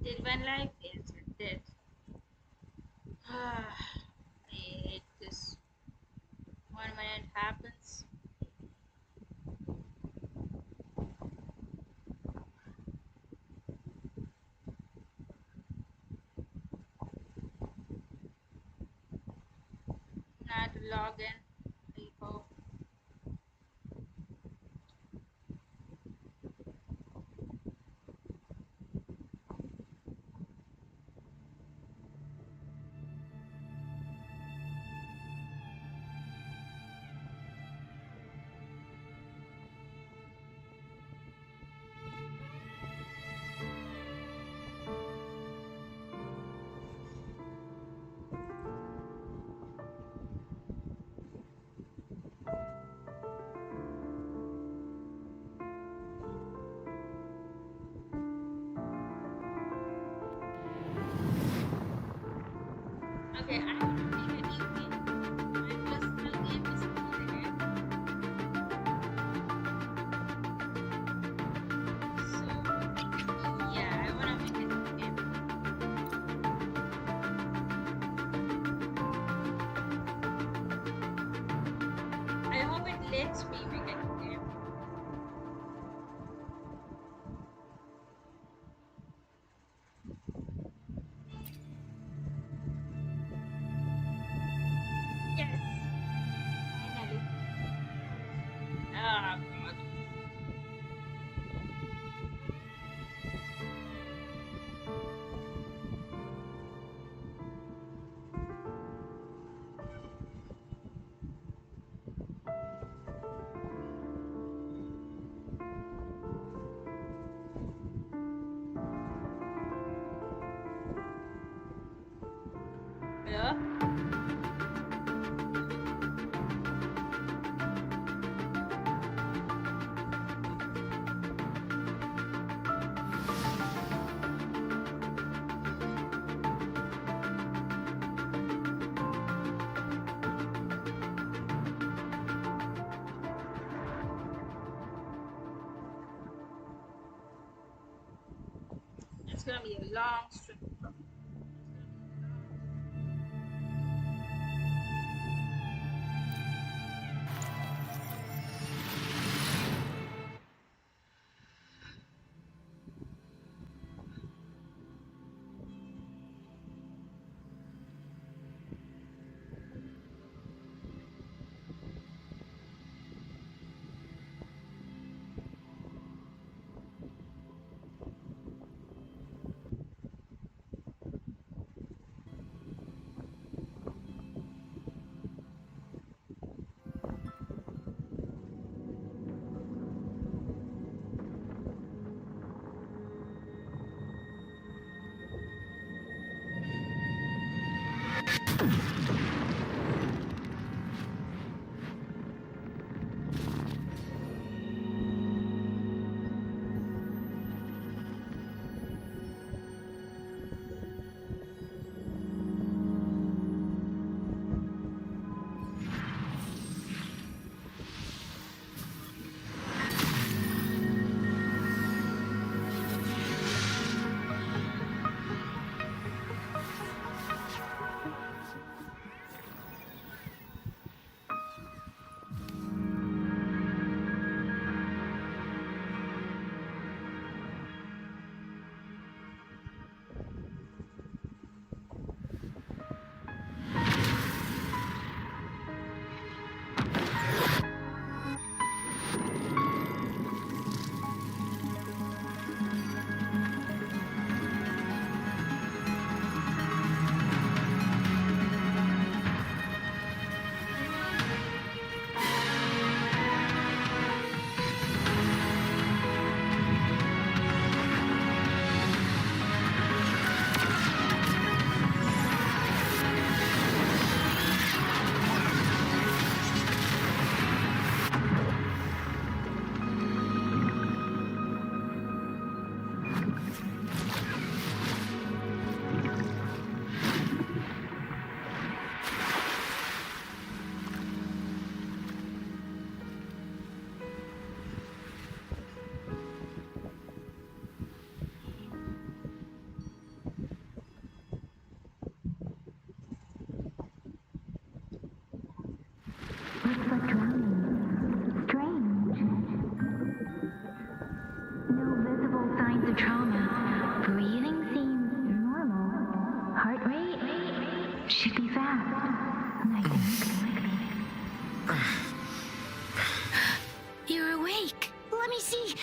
Did one life? Yes, it did. I hate this. 1 minute happens. Now to log in. I hope. Okay, I want to make a new game. My personal game is created. So yeah, I want to make a new game. I hope it lets me make a new game. Yes, finally. Ah, God. Hello? It's gonna be a long stream.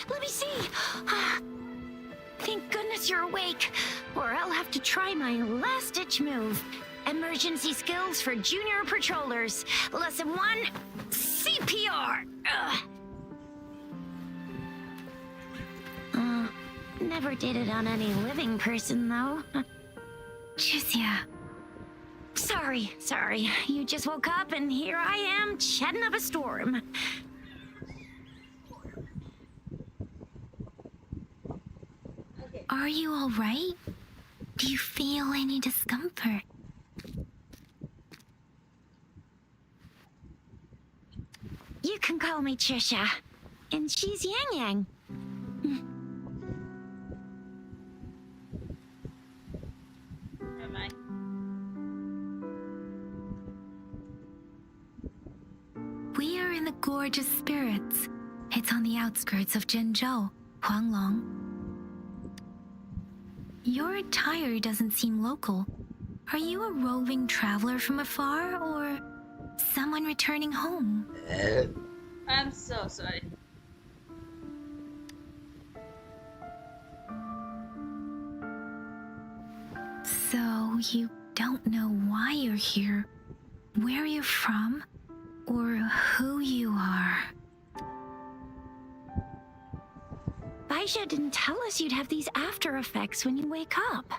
Let me see. Thank goodness you're awake, or I'll have to try my last-ditch move. Emergency skills for junior patrollers. Lesson 1, CPR. Never did it on any living person, though. Jusia. Sorry. You just woke up, and here I am, chatting up a storm. Are you all right? Do you feel any discomfort? You can call me Trisha, and she's Yang Yang. Bye-bye. We are in the Gorge of Spirits. It's on the outskirts of Zhenzhou, Huanglong. Your attire doesn't seem local. Are you a roving traveler from afar, or someone returning home? I'm so sorry. So you don't know why you're here, where you're from, or who you are? Baisha didn't tell us you'd have these after effects when you wake up.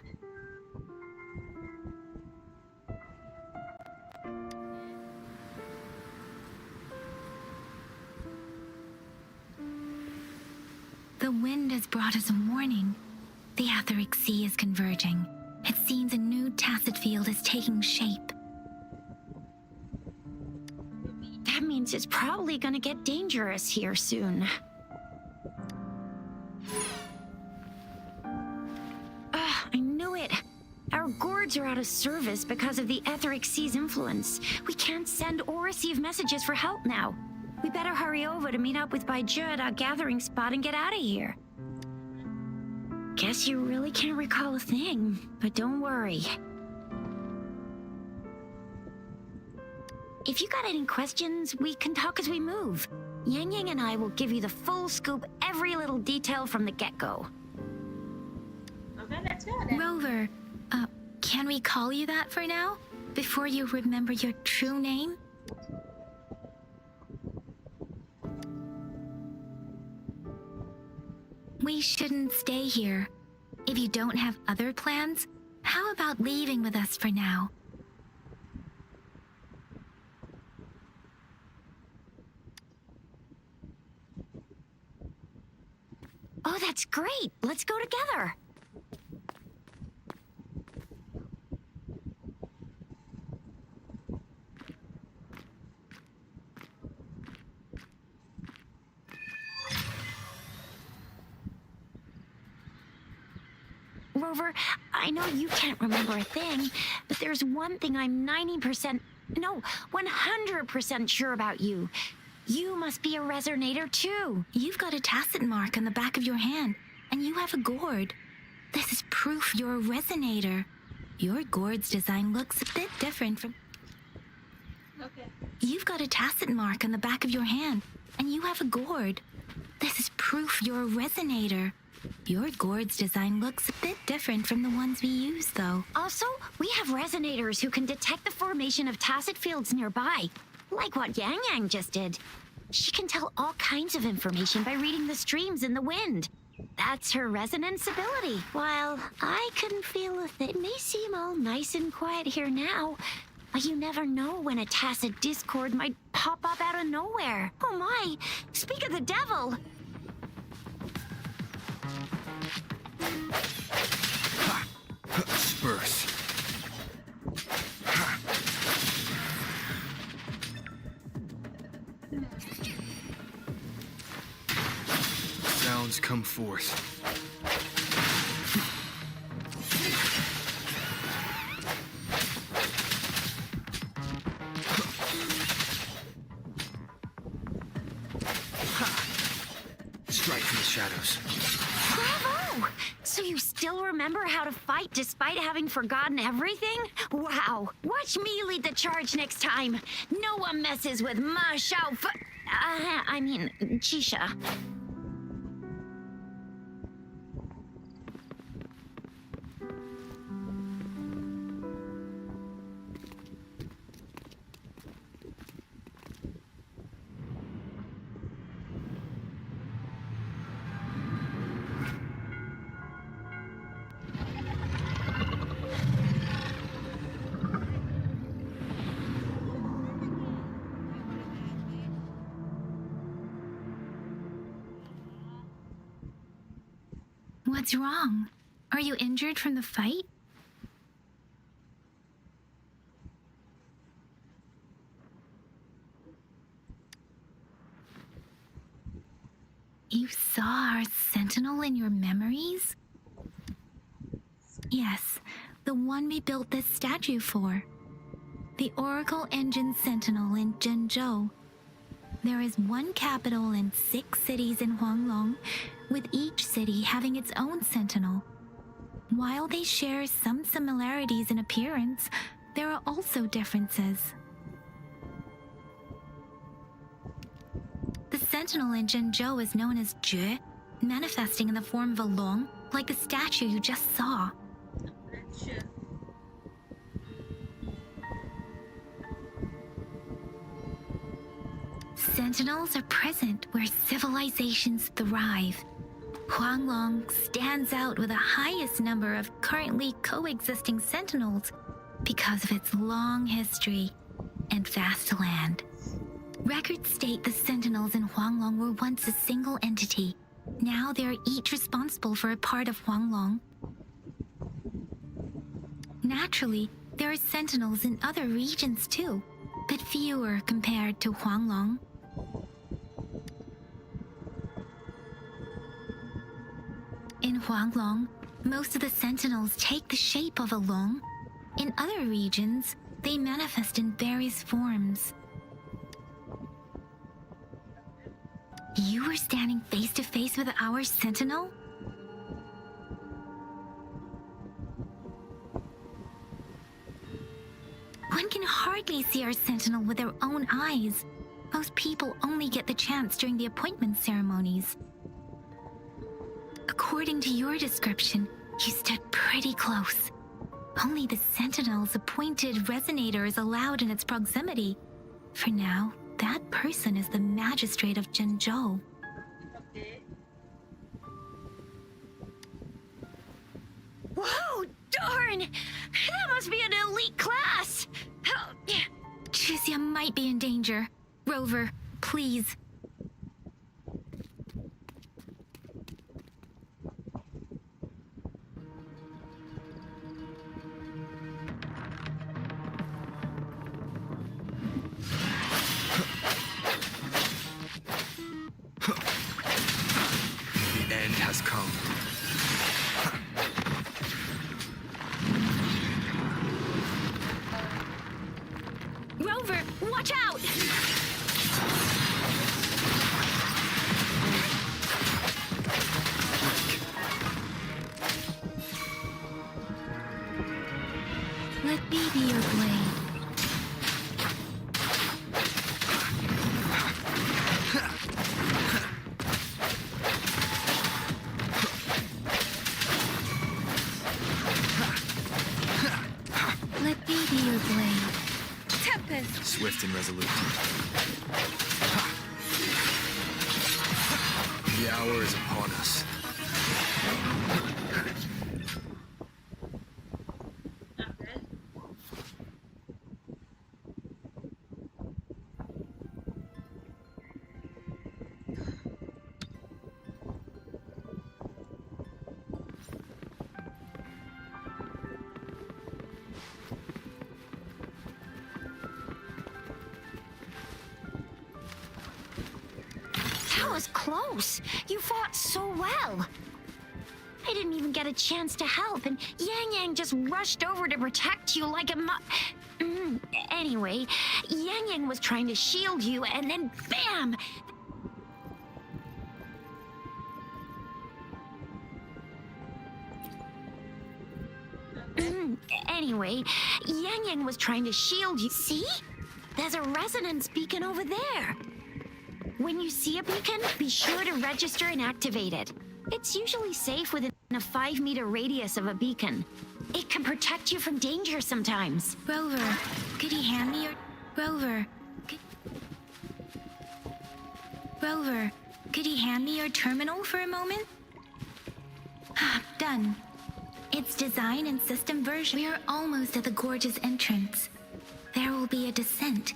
The wind has brought us a warning. The Etheric Sea is converging. It seems a new tacit field is taking shape. That means it's probably gonna get dangerous here soon. I knew it. Our gourds are out of service because of the Etheric Sea's influence. We can't send or receive messages for help now. We better hurry over to meet up with Baiju at our gathering spot and get out of here. Guess you really can't recall a thing, but don't worry. If you got any questions, we can talk as we move. Yang Yang and I will give you the full scoop, every little detail from the get-go. Okay, let's go then. Rover, can we call you that for now? Before you remember your true name? We shouldn't stay here. If you don't have other plans, how about leaving with us for now? Oh, that's great. Let's go together. Rover, I know you can't remember a thing, but there's one thing I'm 100% sure about you. You must be a resonator too. You've got a tacit mark on the back of your hand, and you have a gourd. This is proof you're a resonator. Your gourd's design looks a bit different from... Okay. You've got a tacit mark on the back of your hand, and you have a gourd. This is proof you're a resonator. Your gourd's design looks a bit different from the ones we use, though. Also, we have resonators who can detect the formation of tacit fields nearby, like what Yang Yang just did. She can tell all kinds of information by reading the streams in the wind. That's her resonance ability. While I couldn't feel a thing. It may seem all nice and quiet here now, but you never know when a tacit discord might pop up out of nowhere. Oh my! Speak of the devil! Spurs. Sounds come forth. Strike from the shadows. Bravo! So you still remember how to fight despite having forgotten everything? Wow! Watch me lead the charge next time. No one messes with Ma Xiao I mean, Chisha. What's wrong? Are you injured from the fight? You saw our sentinel in your memories? Yes, the one we built this statue for. The Oracle Engine Sentinel in Zhenzhou. There is one capital and 6 cities in Huanglong, with each city having its own sentinel. While they share some similarities in appearance, there are also differences. The sentinel in Zhenzhou is known as Jue, manifesting in the form of a long, like the statue you just saw. Sure. Sentinels are present where civilizations thrive. Huanglong stands out with the highest number of currently coexisting sentinels because of its long history and vast land. Records state the sentinels in Huanglong were once a single entity. Now they are each responsible for a part of Huanglong. Naturally, there are sentinels in other regions too, but fewer compared to Huanglong. In Huanglong, most of the sentinels take the shape of a long. In other regions, they manifest in various forms. You were standing face to face with our sentinel? One can hardly see our sentinel with their own eyes. Most people only get the chance during the appointment ceremonies. According to your description, you stood pretty close. Only the sentinel's appointed resonator is allowed in its proximity. For now, that person is the magistrate of Zhenzhou. Okay. Whoa, darn! That must be an elite class! Chisia might be in danger. Rover, please. The end has come. Rover, watch out! Let me be your blade. Let me be your blade. Tempest! Swift and resolute. The hour is upon us. Okay. That was close. You fought so well. I didn't even get a chance to help, and Yang Yang just rushed over to protect you like a Anyway, Yang Yang was trying to shield you, and then BAM! Anyway, Yang Yang was trying to shield you. See? There's a resonance beacon over there. When you see a beacon, be sure to register and activate it. It's usually safe within a 5-meter radius of a beacon. It can protect you from danger sometimes. Rover, could you hand me your... Rover, Rover, could you hand me your terminal for a moment? Done. Its design and system version. We are almost at the gorge's entrance. There will be a descent,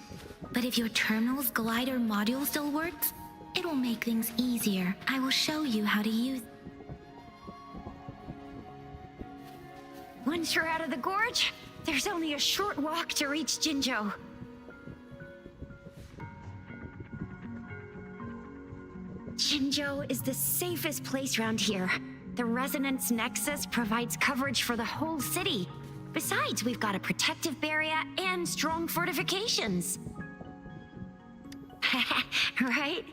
but if your terminal's glider module still works, it will make things easier. I will show you how to use. Once you're out of the gorge, there's only a short walk to reach Jinzhou. Jinzhou is the safest place around here. The Resonance Nexus provides coverage for the whole city. Besides, we've got a protective barrier and strong fortifications. Right?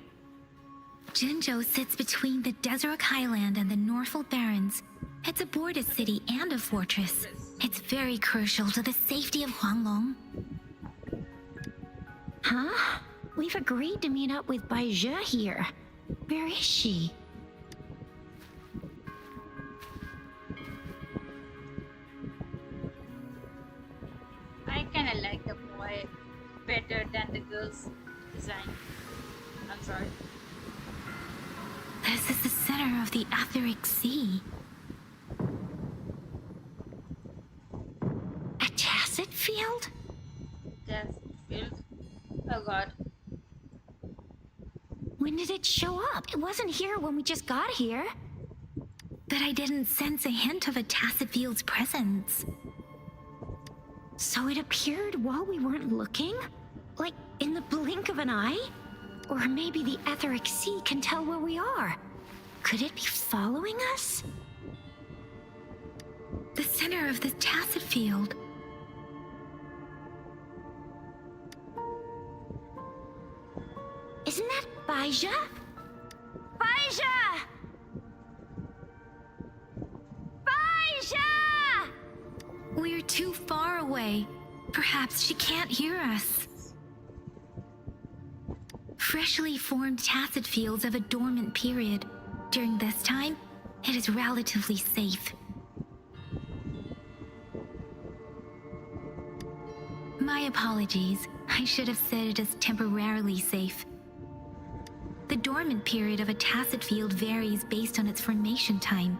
Jinzhou sits between the Desert Highland and the Northful Barrens. It's a border city and a fortress. It's very crucial to the safety of Huanglong. Huh? We've agreed to meet up with Bai Zhe here. Where is she? I kinda like the boy better than the girl's design. I'm sorry. This is the center of the Etheric Sea. A tacit field? That's filled. Oh god. When did it show up? It wasn't here when we just got here. But I didn't sense a hint of a tacit field's presence. So it appeared while we weren't looking? Like in the blink of an eye? Or maybe the Etheric Sea can tell where we are. Could it be following us? The center of the tacit field. Isn't that Bai Zhe? Bai Zhe! Bai Zhe! We're too far away. Perhaps she can't hear us. Freshly formed tacit fields have a dormant period. During this time, it is relatively safe. My apologies. I should have said it is temporarily safe. The dormant period of a tacit field varies based on its formation time.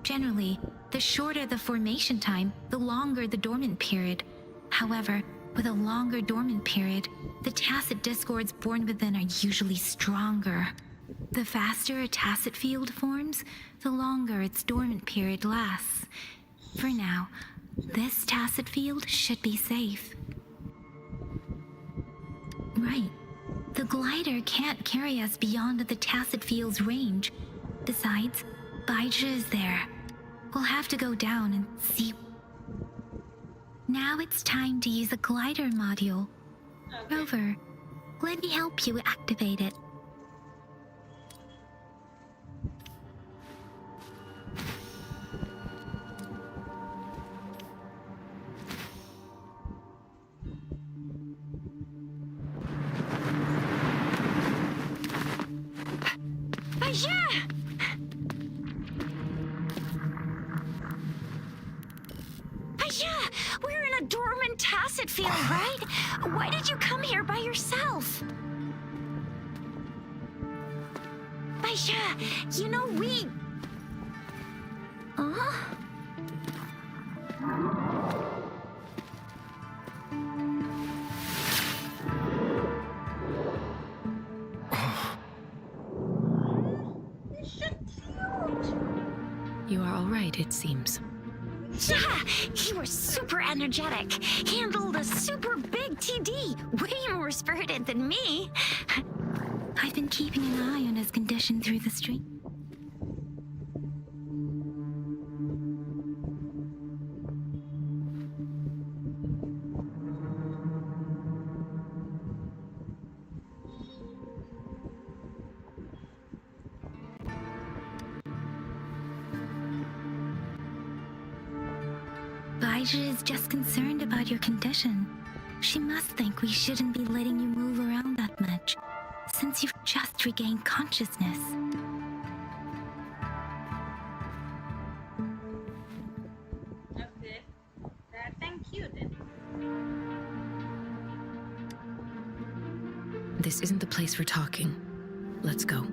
Generally, the shorter the formation time, the longer the dormant period. However, with a longer dormant period, the tacit discords born within are usually stronger. The faster a tacit field forms, the longer its dormant period lasts. For now, this tacit field should be safe. Right. The glider can't carry us beyond the tacit field's range. Besides, Bai Zhe is there. We'll have to go down and see. Now it's time to use a glider module. Okay. Rover, let me help you activate it. Bai Zhe! Bai Zhe! We're in a dormant tacit field, right? Why did you come here by yourself? Bai Zhe, you know we... Huh? You are all right, it seems. Yeah, he was super energetic. Handled a super big TD. Way more spirited than me. I've been keeping an eye on his condition through the stream. Bai Zhe is just concerned about your condition. She must think we shouldn't be letting you move around that much, since you've just regained consciousness. Okay. Thank you then. This isn't the place for talking. Let's go.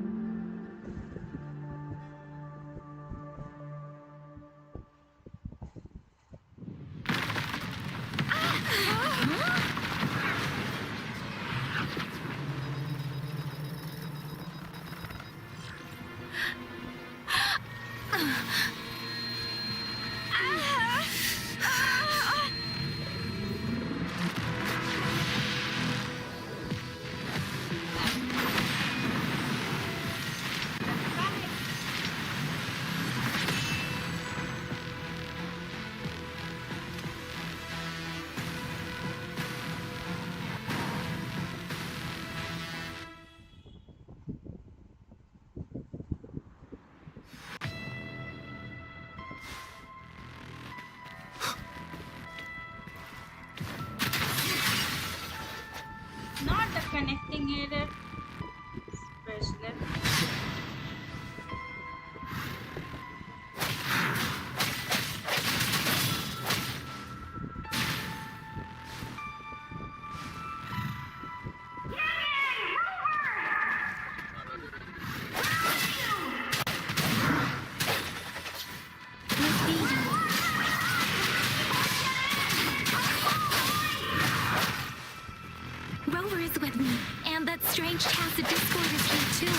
tacit discord is here too.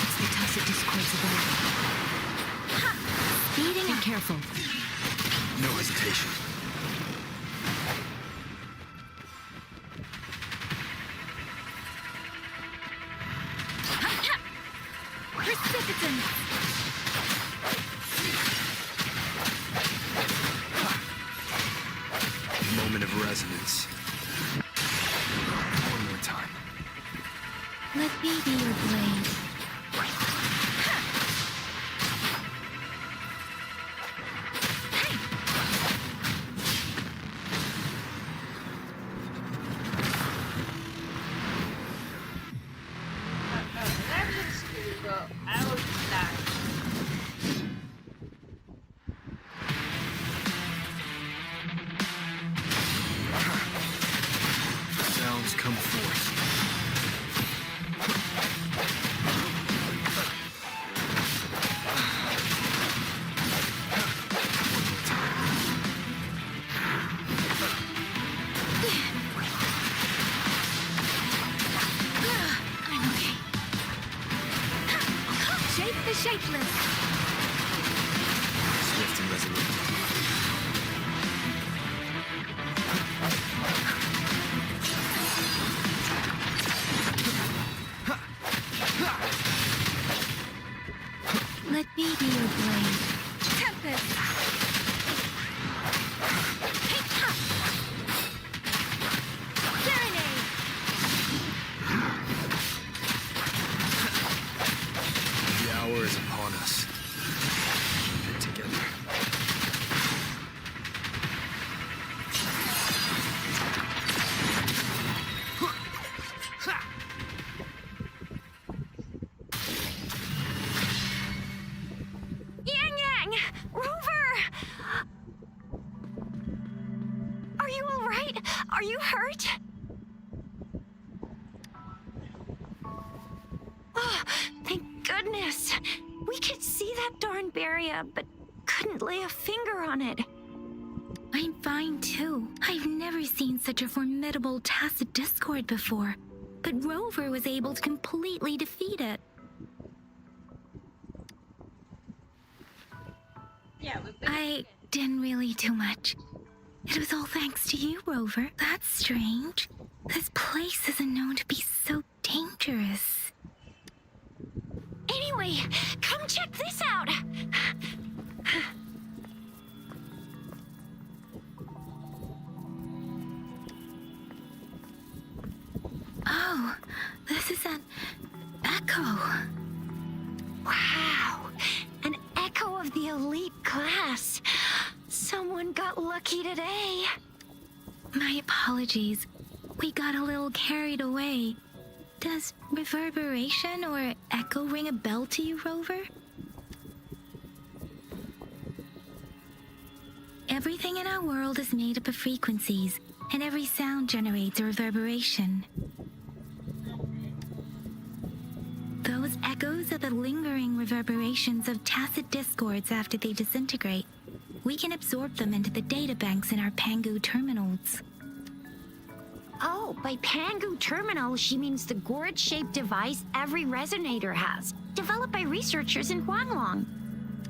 It's the tacit discords of the river. Speeding Be up. careful. No hesitation. Precipitance. Moment of resonance. One more time. Let me be your blade. That looks cool, but I will die. Sounds come forth. I'm okay. Shake the shapeless. Swift and resolute. Let me be your blade. Tempest. Serenade. The hour is upon us. Keep it together. Yang Yang! Rover! Are you all right? Are you hurt? Oh, thank goodness. We could see that darn barrier, but couldn't lay a finger on it. I'm fine too. I've never seen such a formidable tacit discord before. But Rover was able to completely defeat it. Yeah, we've been I didn't really do much. It was all thanks to you, Rover. That's strange. This place isn't known to be so dangerous. Anyway, come check this out. Oh, this is an echo. Wow, an echo of the elite class. Someone got lucky today. My apologies. We got a little carried away. Does reverberation or echo ring a bell to you, Rover? Everything in our world is made up of frequencies, and every sound generates a reverberation. Those echoes are the lingering reverberations of tacit discords after they disintegrate. We can absorb them into the databanks in our Pangu terminals. Oh, by Pangu Terminal, she means the gourd-shaped device every resonator has, developed by researchers in Huanglong.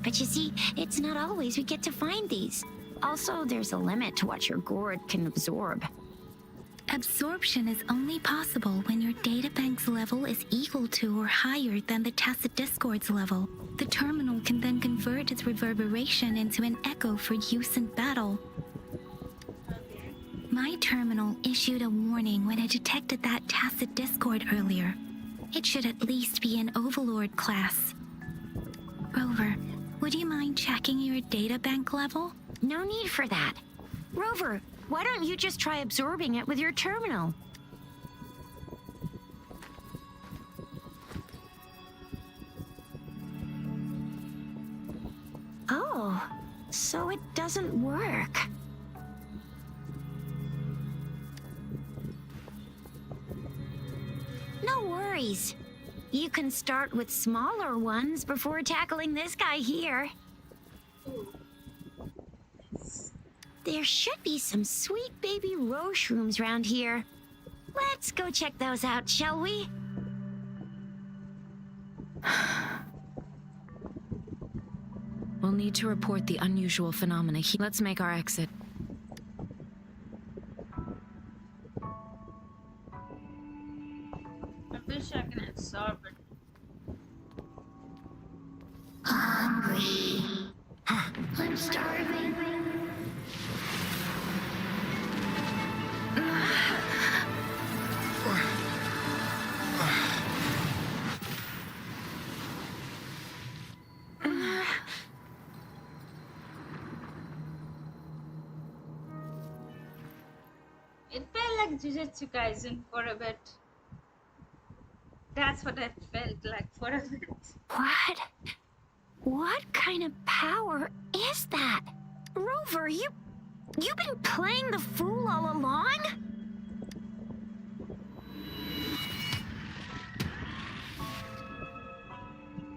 But you see, it's not always we get to find these. Also, there's a limit to what your gourd can absorb. Absorption is only possible when your databank's level is equal to or higher than the tacit discord's level. The terminal can then convert its reverberation into an echo for use in battle. My terminal issued a warning when it detected that tacit discord earlier. It should at least be an Overlord class. Rover, would you mind checking your databank level? No need for that. Rover, why don't you just try absorbing it with your terminal? Oh, so it doesn't work. No worries. You can start with smaller ones before tackling this guy here. There should be some sweet baby rose shrooms around here. Let's go check those out, shall we? We'll need to report the unusual phenomena. Let's make our exit. I wish I can absorb it. Hungry. I'm starving. It felt like Jujutsu Kaisen for a bit. That's what it felt like for a bit. What? What kind of power is that? Rover, you've been playing the fool all along?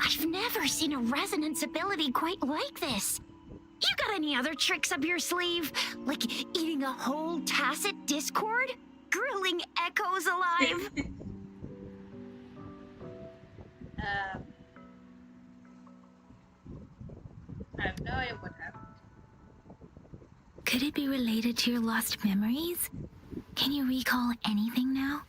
I've never seen a resonance ability quite like this. You got any other tricks up your sleeve? Like eating a whole tacit discord? Grilling echoes alive? I have no idea what happened. Could it be related to your lost memories? Can you recall anything now?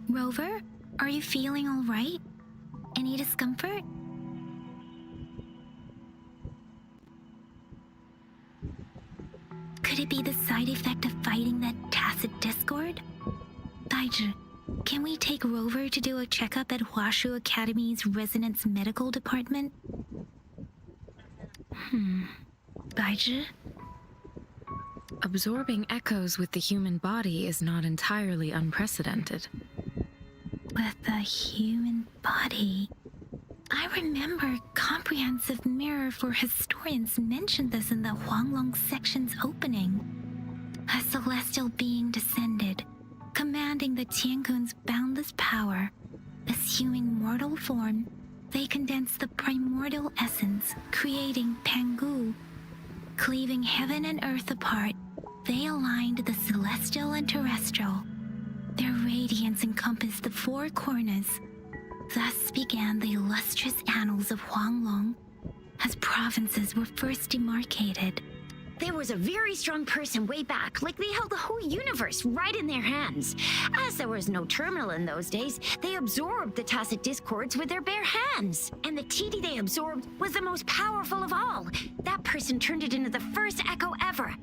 Rover, are you feeling all right? Any discomfort? Could it be the side effect of fighting that tacit discord? Baiju, can we take Rover to do a checkup at Hwashu Academy's Resonance Medical Department? Baiju? Absorbing echoes with the human body is not entirely unprecedented. With the human body. I remember Comprehensive Mirror for Historians mentioned this in the Huanglong section's opening. A celestial being descended, commanding the Tiankun's boundless power. Assuming mortal form, they condensed the primordial essence, creating Pangu. Cleaving heaven and earth apart, they aligned the celestial and terrestrial. Their radiance encompassed the four corners. Thus began the illustrious annals of Huanglong, as provinces were first demarcated. There was a very strong person way back, like they held the whole universe right in their hands. As there was no terminal in those days, they absorbed the tacit discords with their bare hands. And the TD they absorbed was the most powerful of all. That person turned it into the first echo ever.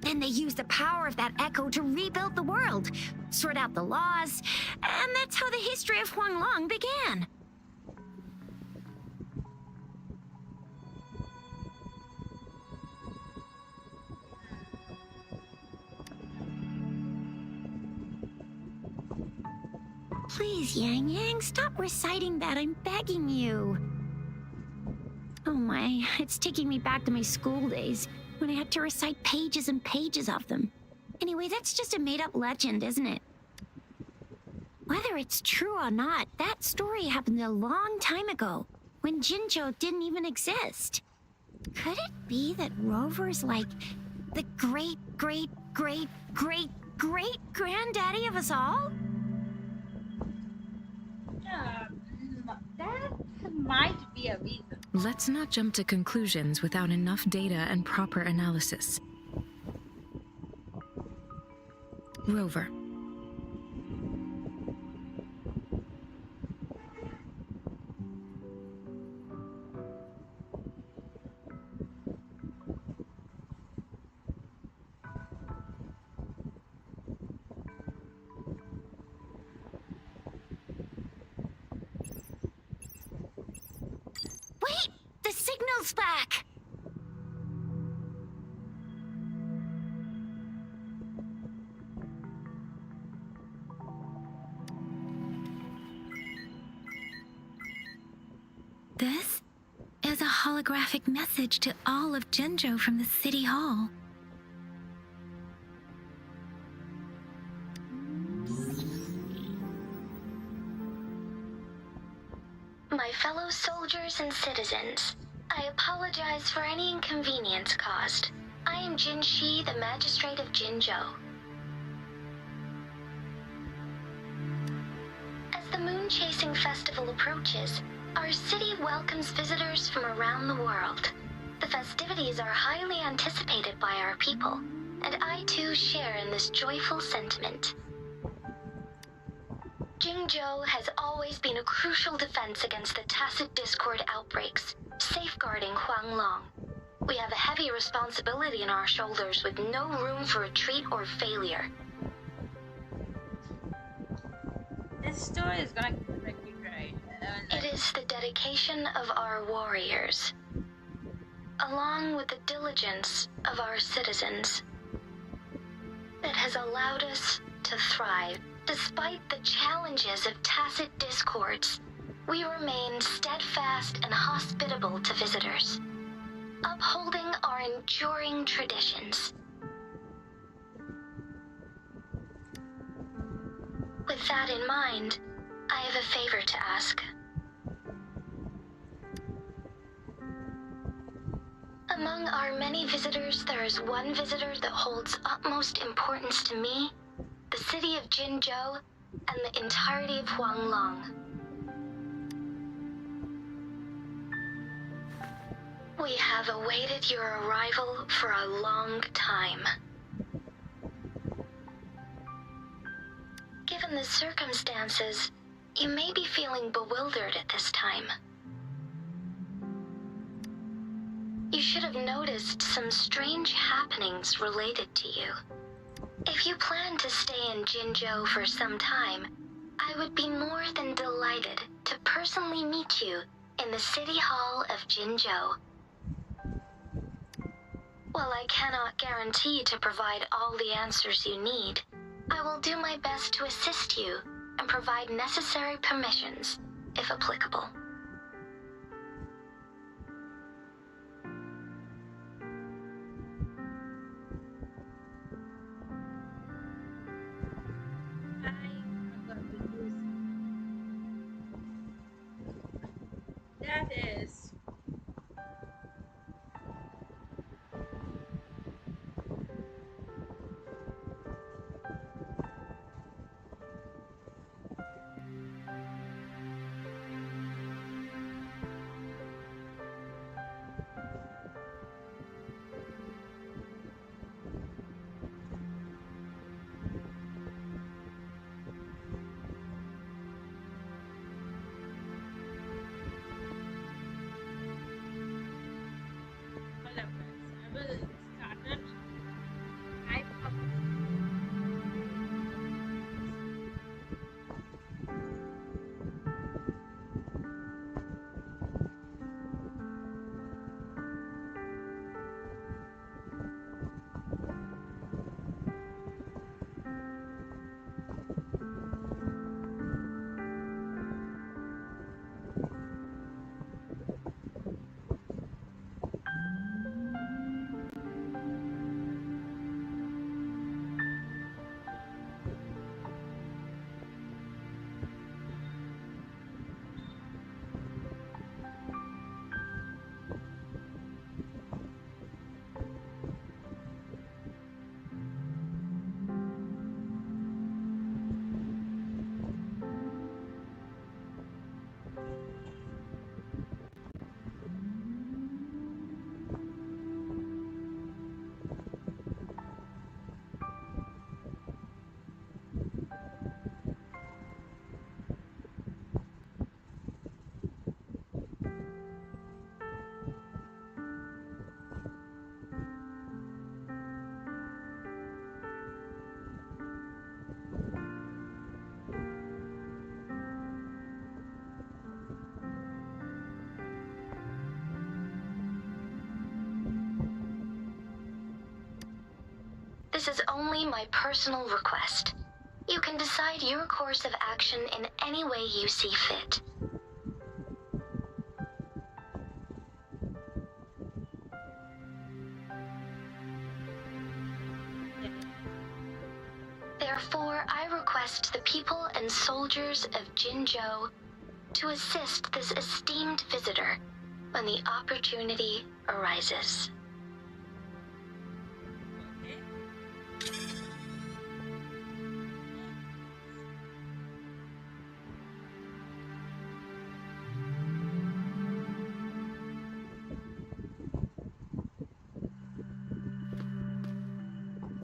Then they used the power of that echo to rebuild the world, sort out the laws, and that's how the history of Huanglong began. Please, Yang Yang, stop reciting that. I'm begging you. Oh my, it's taking me back to my school days when I had to recite pages and pages of them. Anyway, that's just a made-up legend, isn't it? Whether it's true or not, that story happened a long time ago, when Jinzhou didn't even exist. Could it be that Rover's like the great-great-great-great-great-granddaddy of us all? That might be a reason. Let's not jump to conclusions without enough data and proper analysis. Rover. Wait! The signal's back! This is a holographic message to all of Jinzhou from the City Hall. My fellow soldiers and citizens, I apologize for any inconvenience caused. I am Jin Shi, the Magistrate of Jinzhou. moon chasing festival approaches, our city welcomes visitors from around the world. The festivities are highly anticipated by our people, and I too share in this joyful sentiment. Jingzhou has always been a crucial defense against the tacit discord outbreaks, safeguarding Huanglong. We have a heavy responsibility on our shoulders with no room for retreat or failure. This story is gonna make you cry. It is the dedication of our warriors, along with the diligence of our citizens, that has allowed us to thrive. Despite the challenges of tacit discords, we remain steadfast and hospitable to visitors, upholding our enduring traditions. With that in mind, I have a favor to ask. Among our many visitors, there is one visitor that holds utmost importance to me, the city of Jinzhou, and the entirety of Huanglong. We have awaited your arrival for a long time. Given the circumstances, you may be feeling bewildered at this time. You should have noticed some strange happenings related to you. If you plan to stay in Jinzhou for some time, I would be more than delighted to personally meet you in the City Hall of Jinzhou. While I cannot guarantee to provide all the answers you need, I will do my best to assist you and provide necessary permissions, if applicable. That is. Hold up, guys. I will start it. I This is only my personal request. You can decide your course of action in any way you see fit. Therefore, I request the people and soldiers of Jinzhou to assist this esteemed visitor when the opportunity arises. Okay.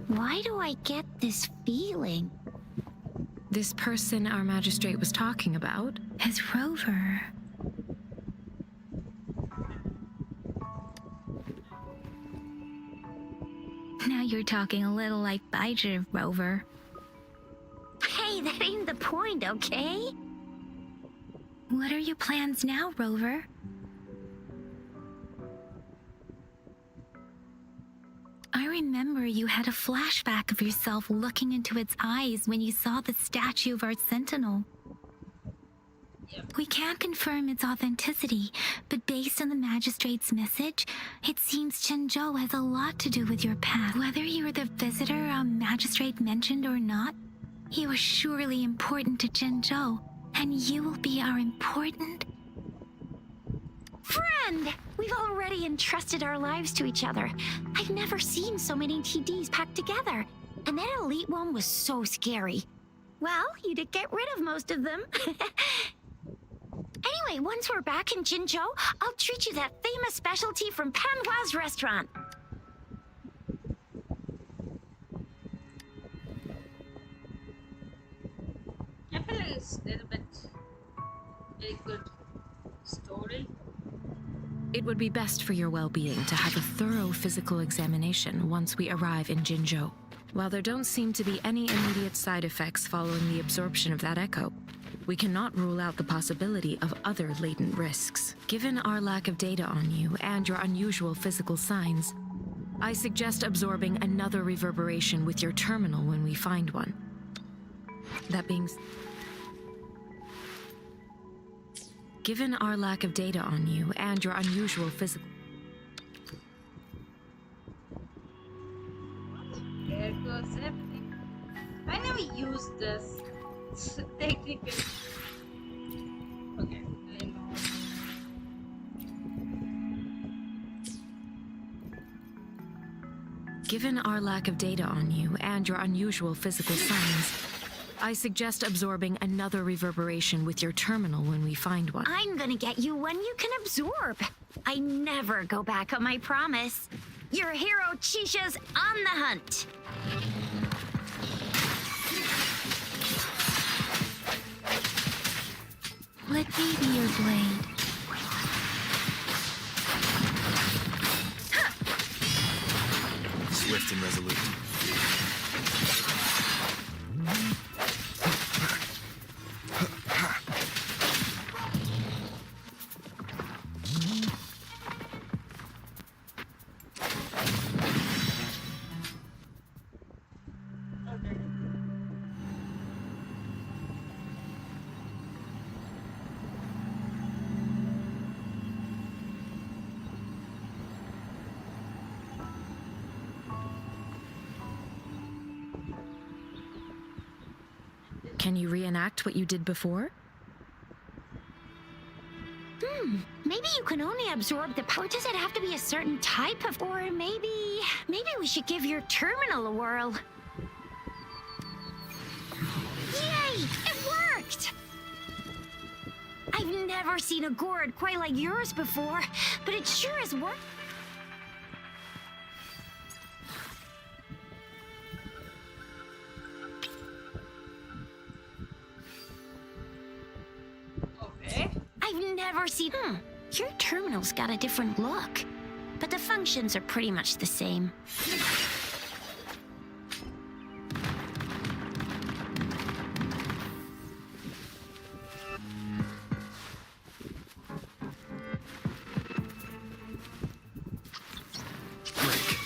Why do I get this feeling? This person our magistrate was talking about? As Rover. Now you're talking a little like Bijah, Rover. Hey, that ain't the point, okay? What are your plans now, Rover? I remember you had a flashback of yourself looking into its eyes when you saw the statue of our sentinel. We can't confirm its authenticity, but based on the magistrate's message, it seems Chenzhou has a lot to do with your past. Whether you're the visitor our magistrate mentioned or not, you are surely important to Chenzhou, and you will be our important... Friend! We've already entrusted our lives to each other. I've never seen so many TDs packed together. And that elite one was so scary. Well, you did get rid of most of them. Anyway, once we're back in Jinzhou, I'll treat you that famous specialty from Panhua's restaurant. I feel like it's a little bit very good story. It would be best for your well-being to have a thorough physical examination once we arrive in Jinzhou. While there don't seem to be any immediate side effects following the absorption of that echo, we cannot rule out the possibility of other latent risks. Given our lack of data on you and your unusual physical signs, I suggest absorbing another reverberation with your terminal when we find one. That being said, given our lack of data on you and your unusual physical... There goes everything. I never used this technical. Okay, I know. Given our lack of data on you and your unusual physical signs, I suggest absorbing another reverberation with your terminal when we find one. I'm gonna get you one you can absorb. I never go back on my promise. Your hero Chisha's on the hunt. Let me be your blade. Swift and resolute. Okay. Can you reenact what you did before? Maybe you can only absorb the power. Does it have to be a certain type of... Or maybe we should give your terminal a whirl. Yay! It worked! I've never seen a gourd quite like yours before, but it sure has worked. Okay. I've never seen... Your terminal's got a different look, but the functions are pretty much the same. Break.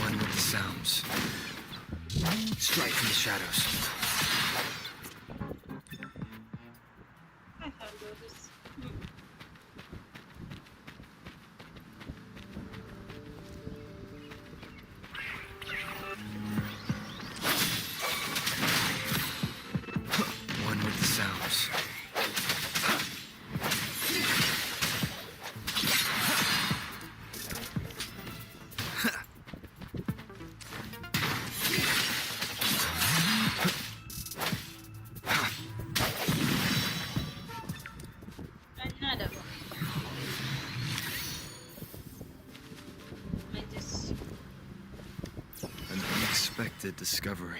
One with the sounds. Strike from the shadows. I can do this. One with the sounds. unexpected discovery.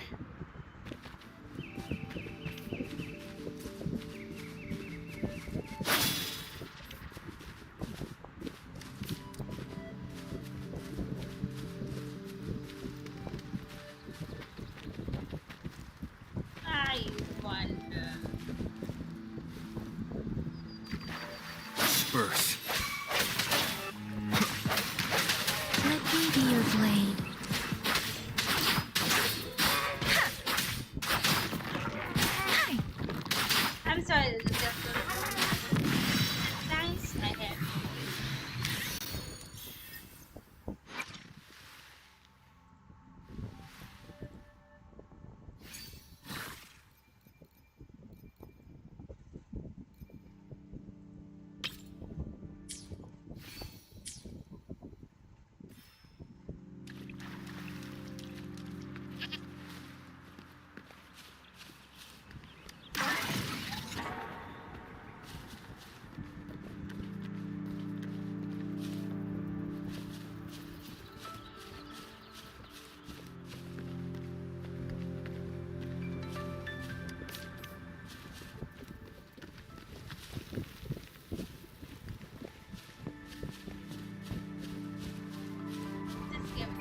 I wonder. Birth. Let me be your blade. I'm sorry, this is just nice. I have. This game.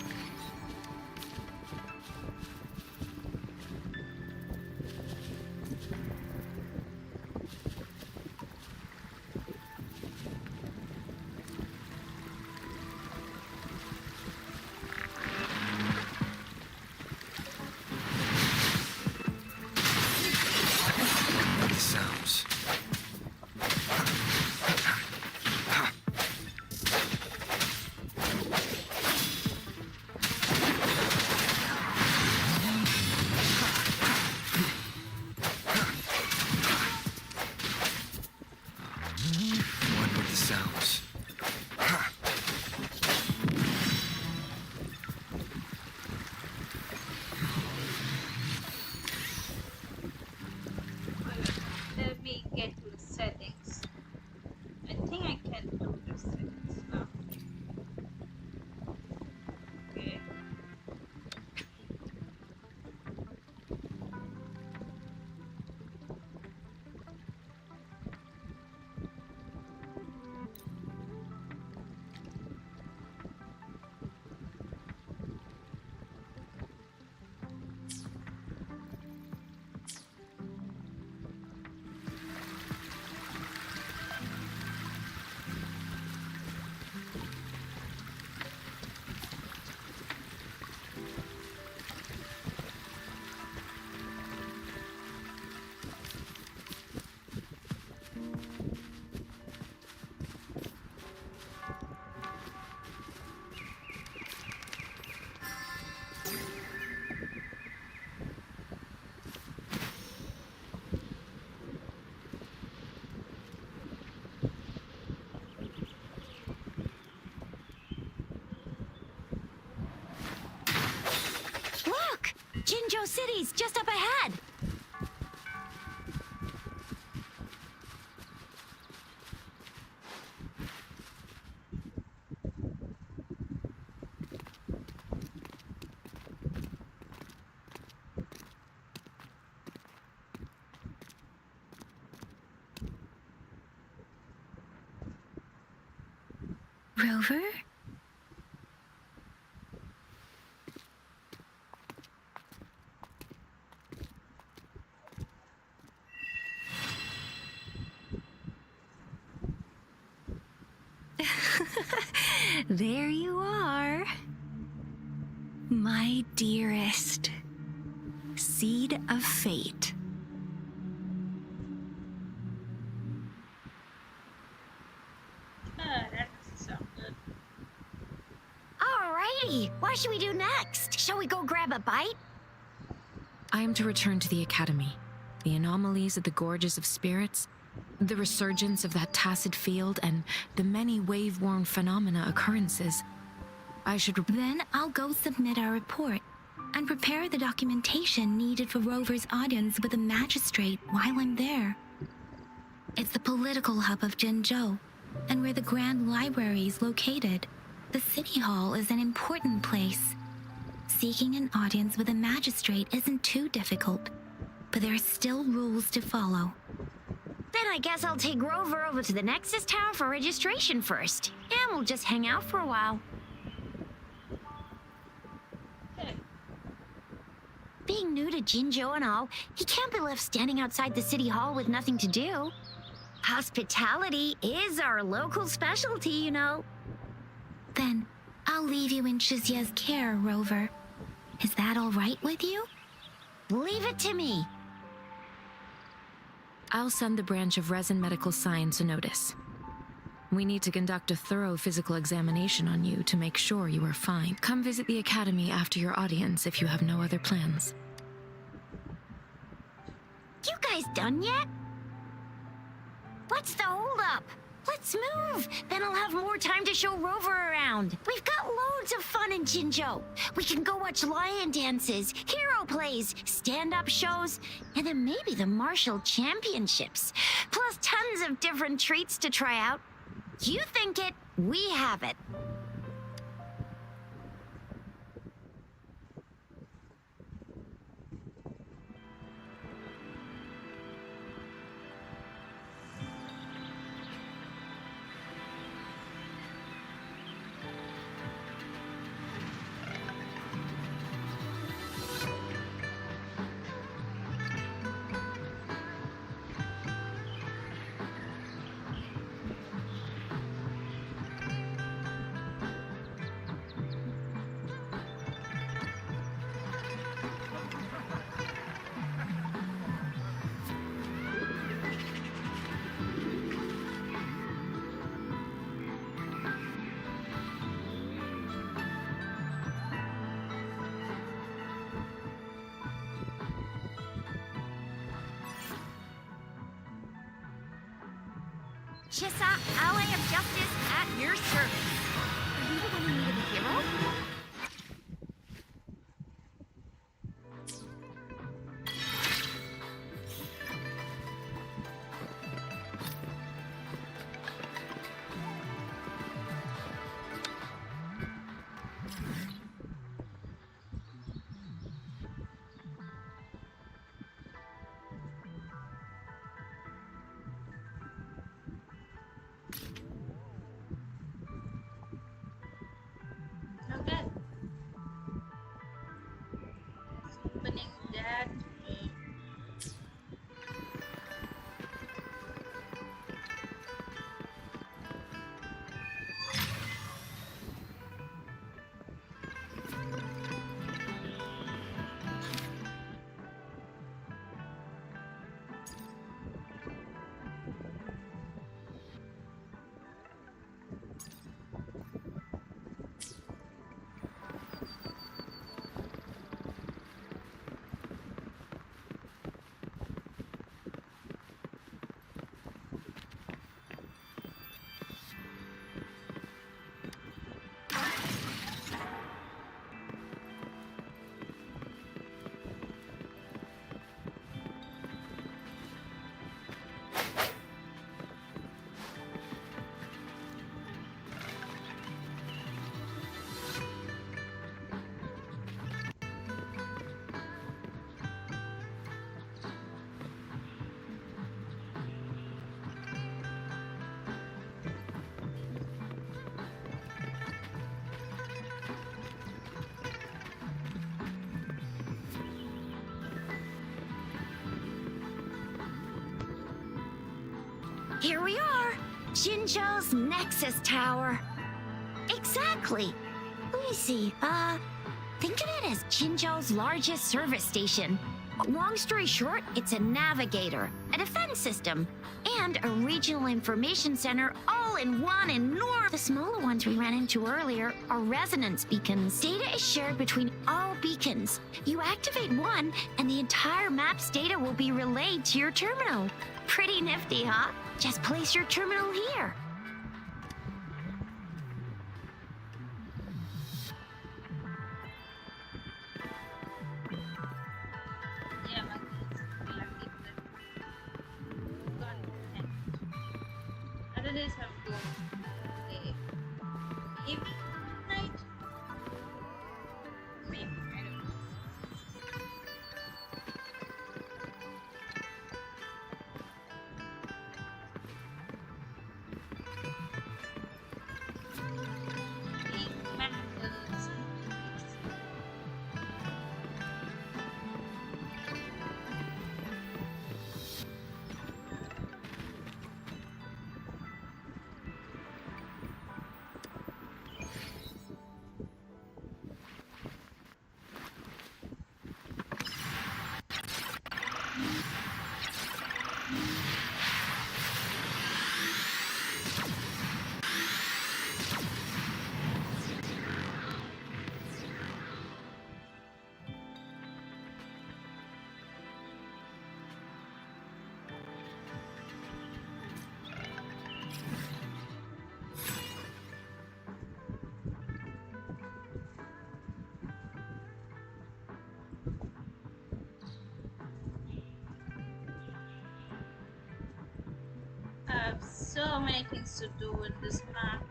The sounds. One with the sounds. Let me get to the settings. I think I can do the settings now. Okay. Look! Jinzhou City's just up ahead! Rover? There you are. My dearest. Seed of fate. That doesn't sound good. Alrighty, what should we do next? Shall we go grab a bite? I am to return to the Academy. The anomalies at the Gorges of Spirits, the resurgence of that tacit field, and the many wave-worn phenomena occurrences. I should... Then I'll go submit our report and prepare the documentation needed for Rover's audience with the magistrate while I'm there. It's the political hub of Jinzhou, and where the Grand Library is located. The City Hall is an important place. Seeking an audience with a magistrate isn't too difficult, but there are still rules to follow. Then I guess I'll take Rover over to the Nexus Tower for registration first, and we'll just hang out for a while. Okay. Being new to Jinzhou and all, he can't be left standing outside the city hall with nothing to do. Hospitality is our local specialty, you know. Then I'll leave you in Shizia's care, Rover. Is that all right with you? Leave it to me. I'll send the branch of Resin Medical Science a notice. We need to conduct a thorough physical examination on you to make sure you are fine. Come visit the academy after your audience if you have no other plans. You guys done yet? What's the holdup? Let's move. Then I'll have more time to show Rover around. We've got loads of fun in Jinzhou. We can go watch lion dances, hero plays, stand-up shows, and then maybe the martial championships. Plus tons of different treats to try out. You think it, we have it. Chissa, ally of justice at your service. Are you the one who needed a hero? Okay. Opening that. Here we are, Jinzhou's Nexus Tower. Exactly. Let me see, think of it as Jinzhou's largest service station. Long story short, it's a navigator, a defense system, and a regional information center all in one enormous... The smaller ones we ran into earlier are resonance beacons. Data is shared between all beacons. You activate one, and the entire map's data will be relayed to your terminal. Pretty nifty, huh? Just place your terminal here. Yeah, monkeys. We have people that got it. Other days have to play evening night. Maybe. so many things to do in this map.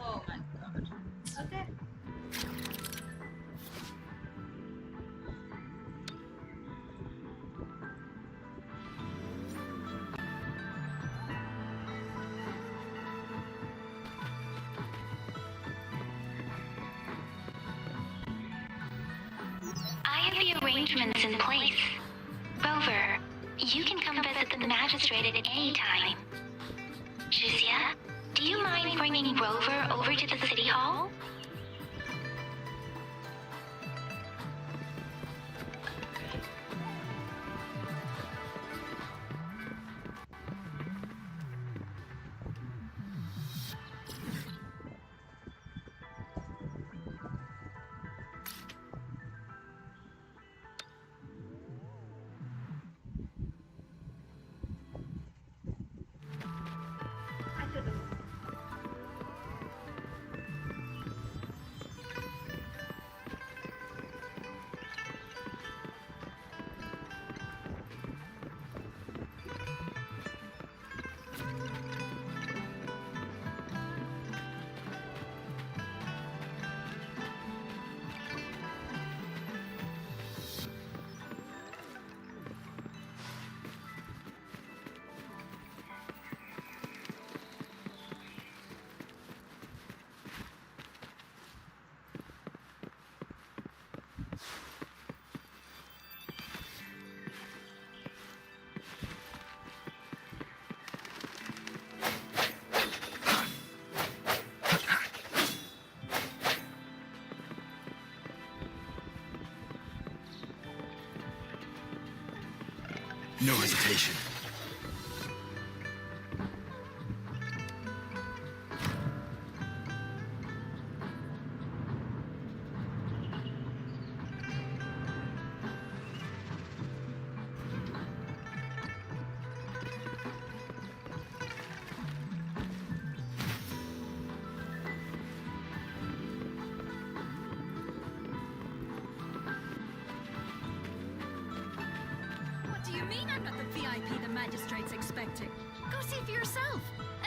Oh my god. Okay. I have the arrangements in place. Rover, you can come visit the magistrate at any time. Juzia, do you mind bringing Rover over to the city hall? I don't know. No hesitation. What do you mean I'm not the VIP the magistrate's expecting? Go see for yourself.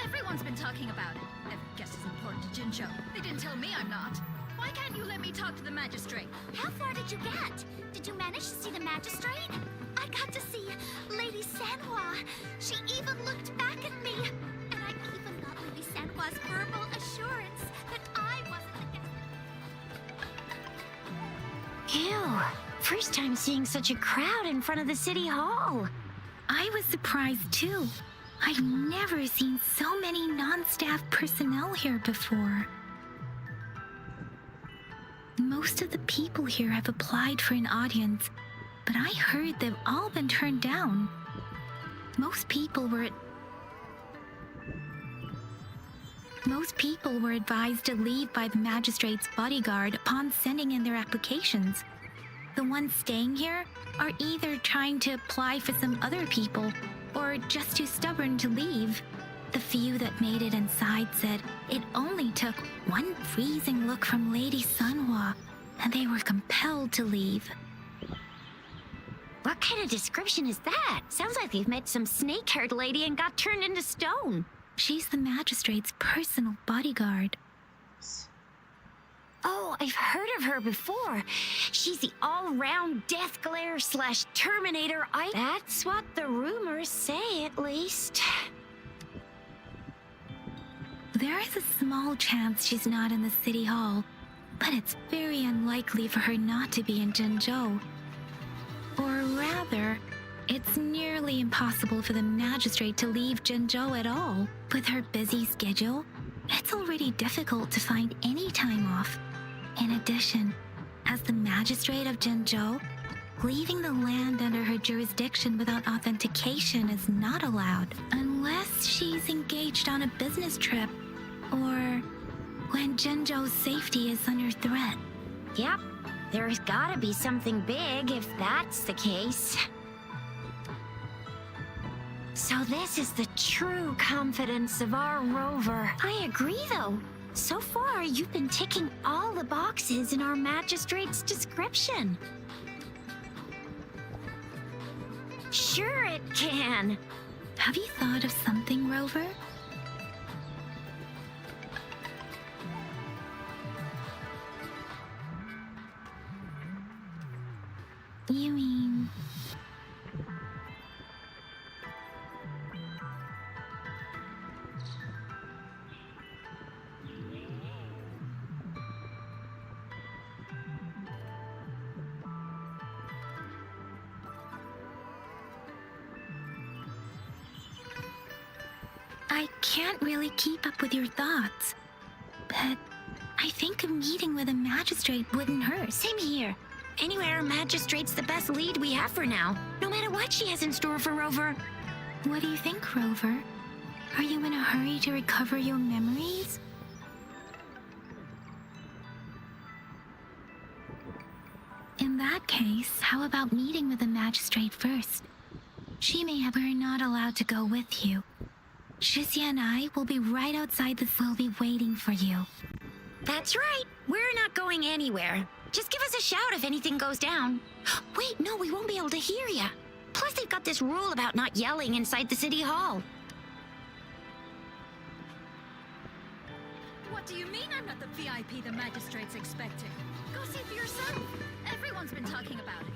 Everyone's been talking about it. Every guest is important to Jinzhou. They didn't tell me I'm not. Why can't you let me talk to the magistrate? How far did you get? Did you manage to see the magistrate? I got to see Lady Sanhua. She even looked back at me. And I even got Lady Sanhua's verbal assurance that I wasn't the guest. Ew. First time seeing such a crowd in front of the city hall. I was surprised too. I've never seen so many non-staff personnel here before. Most of the people here have applied for an audience, but I heard they've all been turned down. Most people were advised to leave by the magistrate's bodyguard upon sending in their applications. The ones staying here are either trying to apply for some other people or just too stubborn to leave. The few that made it inside said it only took one freezing look from Lady Sanhua and they were compelled to leave. What kind of description is that? Sounds like they've met some snake-haired lady and got turned into stone. She's the magistrate's personal bodyguard. Oh, I've heard of her before. She's the all-round death glare / Terminator. That's what the rumors say, at least. There is a small chance she's not in the city hall, but it's very unlikely for her not to be in Jinzhou. Or rather, it's nearly impossible for the magistrate to leave Jinzhou at all. With her busy schedule, it's already difficult to find any time off. In addition, as the magistrate of Jinzhou, leaving the land under her jurisdiction without authentication is not allowed, unless she's engaged on a business trip, or when Jinzhou's safety is under threat. Yep, there's gotta be something big if that's the case. So this is the true confidence of our rover. I agree, though. So far, you've been ticking all the boxes in our magistrate's description. Sure it can. Have you thought of something, Rover? You mean... I can't really keep up with your thoughts, but I think a meeting with a magistrate wouldn't hurt. Same here. Anywhere, Magistrate's the best lead we have for now, no matter what she has in store for Rover. What do you think, Rover? Are you in a hurry to recover your memories? In that case, how about meeting with the magistrate first? She may have... We're not allowed to go with you. Shizia and I will be right outside the... We'll be waiting for you. That's right. We're not going anywhere. Just give us a shout if anything goes down. Wait, no, we won't be able to hear ya. Plus, they've got this rule about not yelling inside the city hall. What do you mean I'm not the VIP the magistrate's expecting? Go see for yourself. Everyone's been talking about it.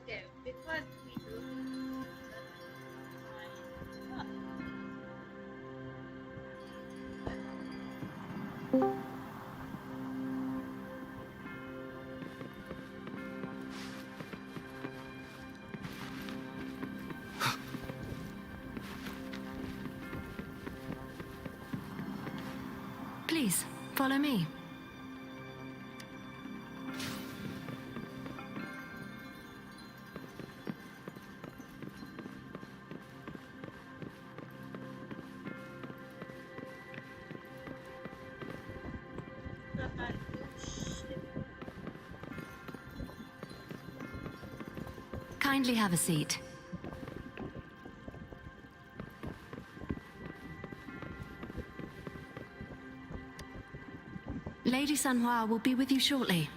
Okay, because we do Please, follow me. Kindly have a seat. Lady Sanhua will be with you shortly.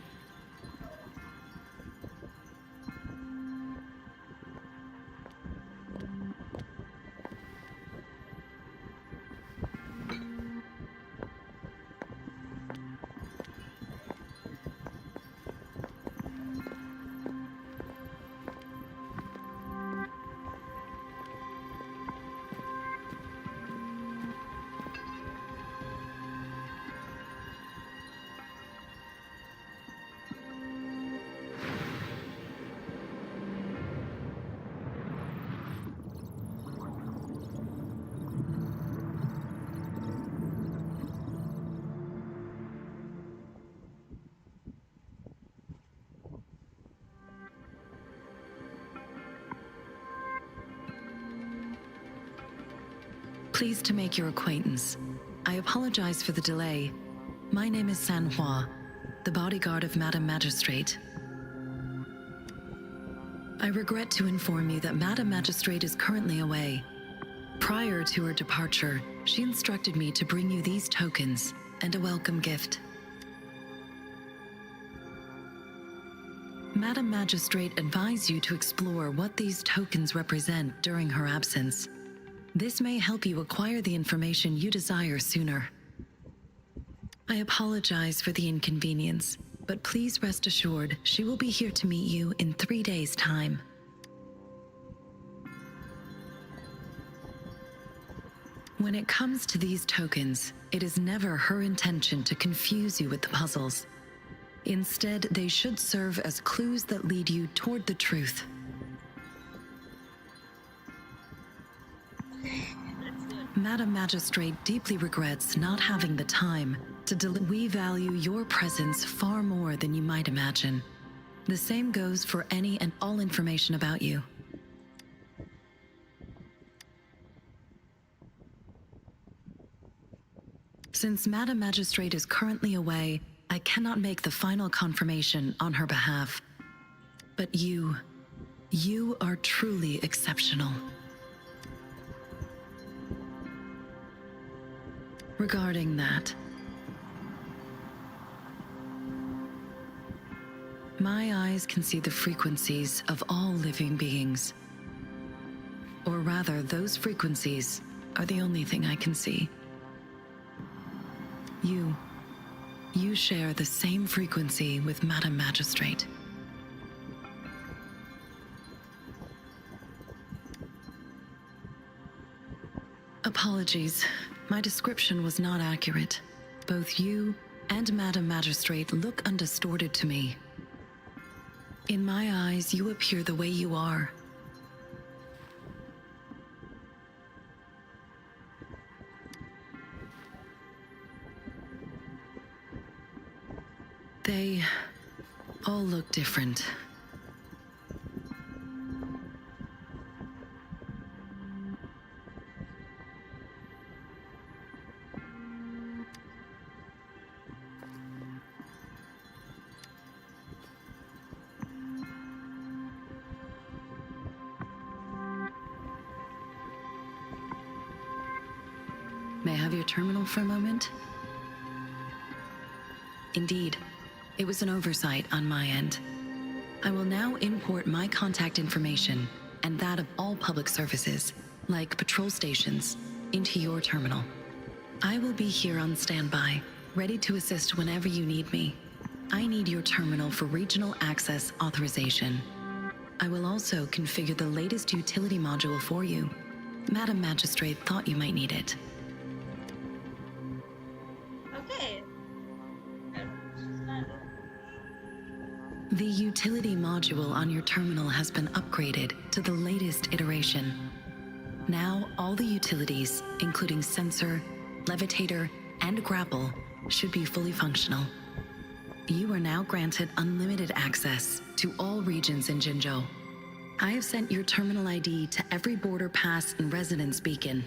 Pleased to make your acquaintance. I apologize for the delay. My name is Sanhua, the bodyguard of Madam Magistrate. I regret to inform you that Madam Magistrate is currently away. Prior to her departure, she instructed me to bring you these tokens and a welcome gift. Madam Magistrate advised you to explore what these tokens represent during her absence. This may help you acquire the information you desire sooner. I apologize for the inconvenience, but please rest assured she will be here to meet you in 3 days' time. When it comes to these tokens, it is never her intention to confuse you with the puzzles. Instead, they should serve as clues that lead you toward the truth. Madam Magistrate deeply regrets not having the time to We value your presence far more than you might imagine. The same goes for any and all information about you. Since Madam Magistrate is currently away, I cannot make the final confirmation on her behalf. But you are truly exceptional. Regarding that, my eyes can see the frequencies of all living beings. Or rather, those frequencies are the only thing I can see. You share the same frequency with Madam Magistrate. Apologies, my description was not accurate. Both you and Madam Magistrate look undistorted to me. In my eyes, you appear the way you are. They all look different. May I have your terminal for a moment? Indeed, it was an oversight on my end. I will now import my contact information and that of all public services, like patrol stations, into your terminal. I will be here on standby, ready to assist whenever you need me. I need your terminal for regional access authorization. I will also configure the latest utility module for you. Madam Magistrate thought you might need it. Okay. The utility module on your terminal has been upgraded to the latest iteration. Now, all the utilities, including sensor, levitator, and grapple, should be fully functional. You are now granted unlimited access to all regions in Jinzhou. I have sent your terminal ID to every border pass and residence beacon.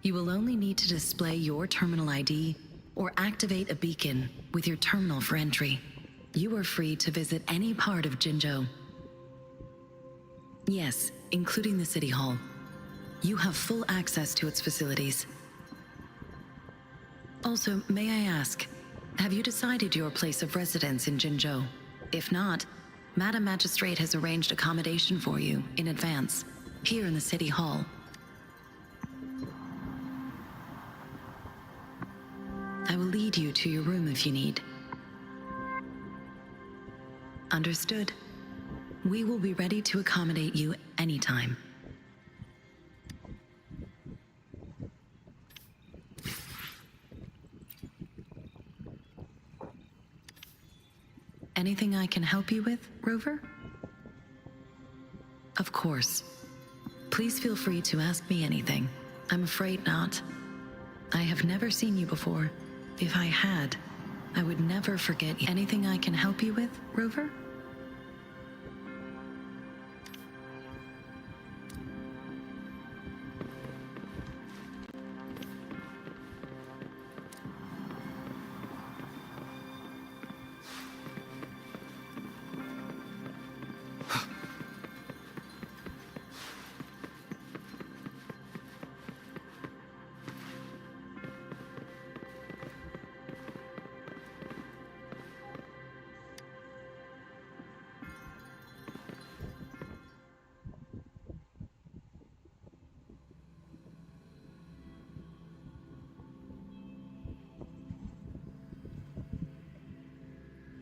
You will only need to display your terminal ID or activate a beacon with your terminal for entry. You are free to visit any part of Jinzhou. Yes, including the City Hall. You have full access to its facilities. Also, may I ask, have you decided your place of residence in Jinzhou? If not, Madam Magistrate has arranged accommodation for you in advance, here in the City Hall. I will lead you to your room if you need. Understood. We will be ready to accommodate you anytime. Anything I can help you with, Rover? Of course. Please feel free to ask me anything. I'm afraid not. I have never seen you before. If I had, I would never forget you. Anything I can help you with, Rover?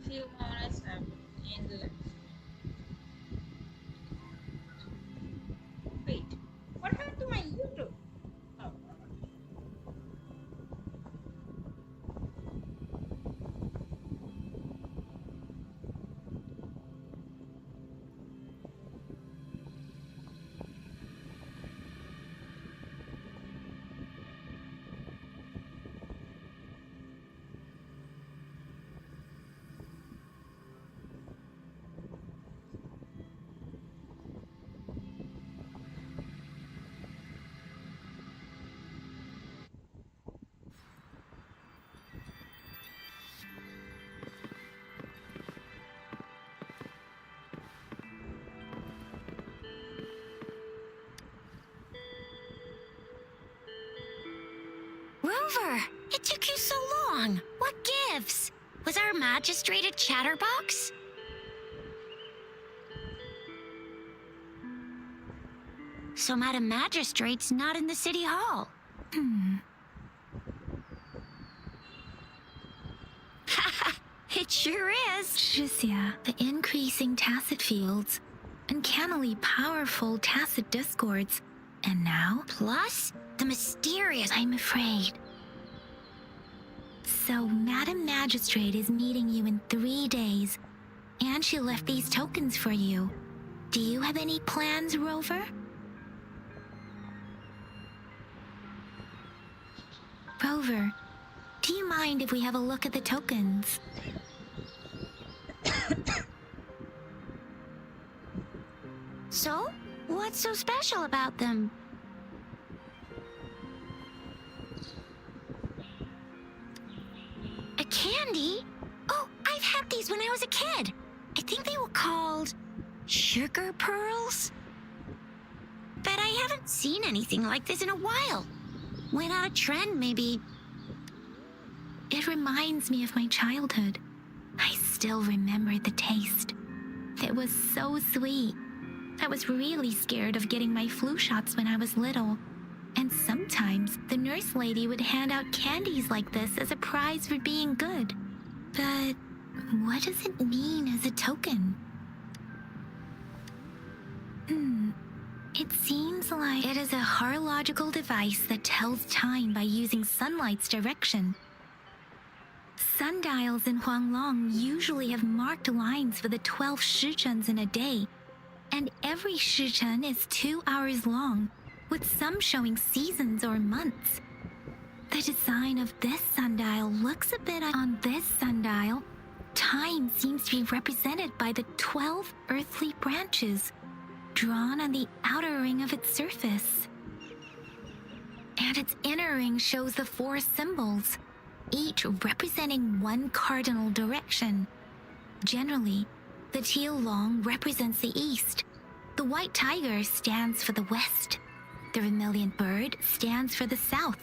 Few moments have in left. Wait, what happened to my YouTube? Oh. Rover! It took you so long. What gives? Was our magistrate a chatterbox? So Madam Magistrate's not in the city hall. It sure is. Tricia, the increasing tacit fields, uncannily powerful tacit discords, and now, Plus, the mysterious... I'm afraid. So, Madam Magistrate is meeting you in 3 days, and she left these tokens for you. Do you have any plans, Rover? Rover, do you mind if we have a look at the tokens? So, what's so special about them? A candy? Oh, I've had these when I was a kid. I think they were called sugar pearls. But I haven't seen anything like this in a while. Went out of trend, maybe. It reminds me of my childhood. I still remember the taste. It was so sweet. I was really scared of getting my flu shots when I was little. And sometimes the nurse lady would hand out candies like this as a prize for being good. But what does it mean as a token? It seems like it is a horological device that tells time by using sunlight's direction. Sundials in Huanglong usually have marked lines for the 12 shichens in a day, and every shichen is 2 hours long, with some showing seasons or months. The design of this sundial looks a bit on this sundial. Time seems to be represented by the 12 earthly branches drawn on the outer ring of its surface. And its inner ring shows the 4 symbols, each representing one cardinal direction. Generally, the teal long represents the east, the white tiger stands for the west, the vermilion bird stands for the south,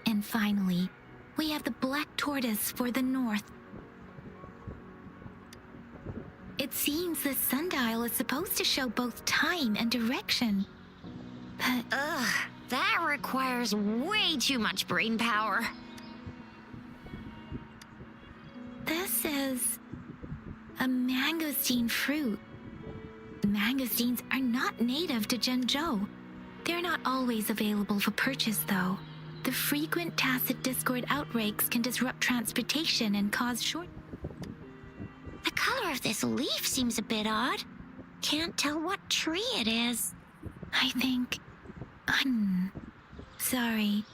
and finally, we have the black tortoise for the north. It seems this sundial is supposed to show both time and direction. But Ugh, that requires way too much brain power. this is a mangosteen fruit. Mangosteens are not native to Zhengzhou. They're not always available for purchase, though. The frequent tacit discord outbreaks can disrupt transportation and cause short... The color of this leaf seems a bit odd. Can't tell what tree it is. I think... Sorry.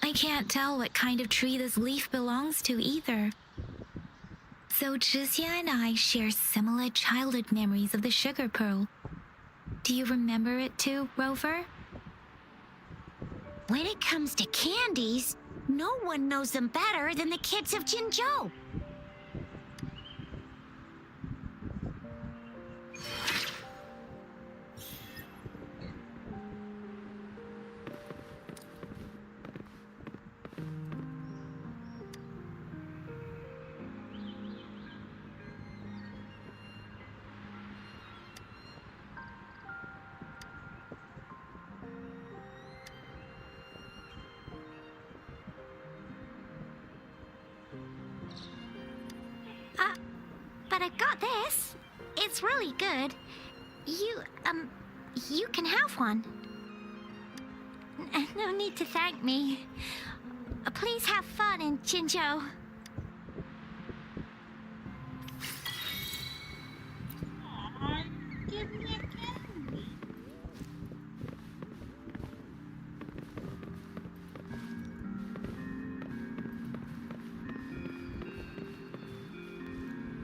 I can't tell what kind of tree this leaf belongs to either. So Jizya and I share similar childhood memories of the sugar pearl. Do you remember it too, Rover? When it comes to candies, no one knows them better than the kids of Jinzhou. But I got this. It's really good. You can have one. No need to thank me. Please have fun in Jinzhou. Aw, give me a candy.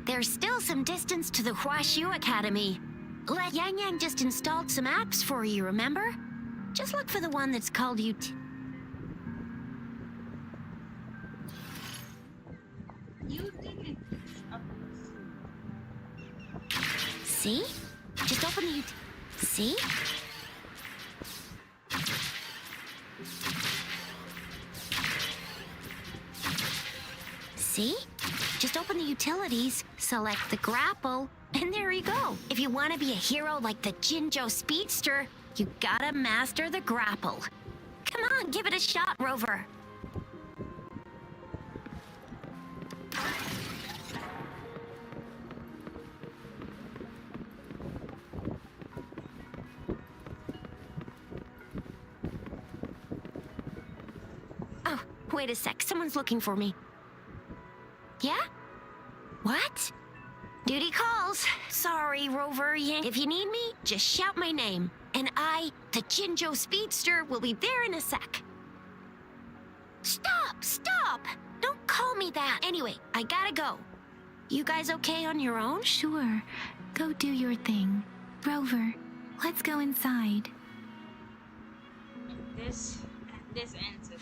There's still some distance to the Huaxiu Academy. Yang Yang just installed some apps for you, remember? Just look for the one that's called You didn't. See? Just open the See? See? Just open the utilities, select the grapple, and there you go. If you want to be a hero like the Jinjo Speedster, you gotta master the grapple. Come on, give it a shot, Rover. Oh, wait a sec. Someone's looking for me. Yeah? What? Duty calls. Sorry, Rover. If you need me, just shout my name. And I, the Jinjo Speedster, will be there in a sec. Stop! Stop! Don't call me that. Anyway, I gotta go. You guys okay on your own? Sure. Go do your thing. Rover, let's go inside. This ends it.